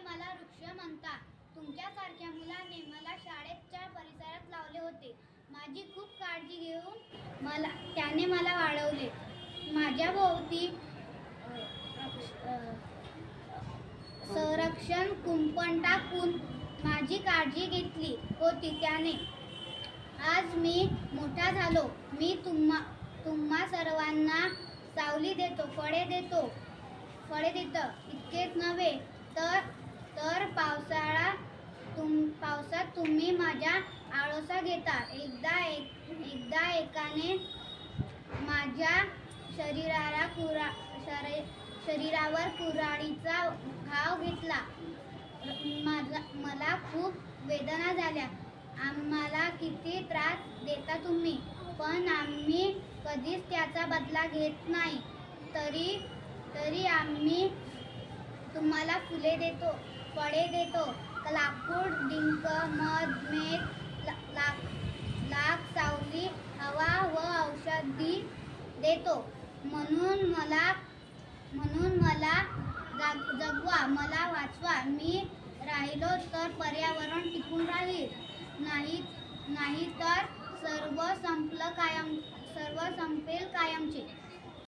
मला वृक्ष म्हणतात. तुमच्यासारख्या मुलाने मला शाळेच्या परिसरात लावले होते. माझी खूप काळजी घेऊन त्याने मला वाढवले. माझ्या भोवती संरक्षण कुंपण टाकून माझी काळजी घेतली होती त्याने. आज मी मोठा झालो. मी तुम्हा सर्वांना सावली देतो, फळे देतो. इतकेच नव्हे तर पावसात तुम्ही माझ्या आळोसा घेता. एकदा एकाने माझ्या शरीरावर कुऱ्हाडीचा घाव घेतला. मला खूप वेदना झाल्या. आम्हाला किती त्रास देता तुम्ही, पण आम्ही कधीच त्याचा बदला घेत नाही. तरी आम्ही तुम्हाला फुले देतो, फळे देतो, लाकूड, डिंक, मध, मेध, लाख, सावली, हवा व औषधी देतो. म्हणून मला जगवा, मला वाचवा. मी राहिलो तर पर्यावरण टिकून राहील, नाही तर सर्व संपेल कायमचे.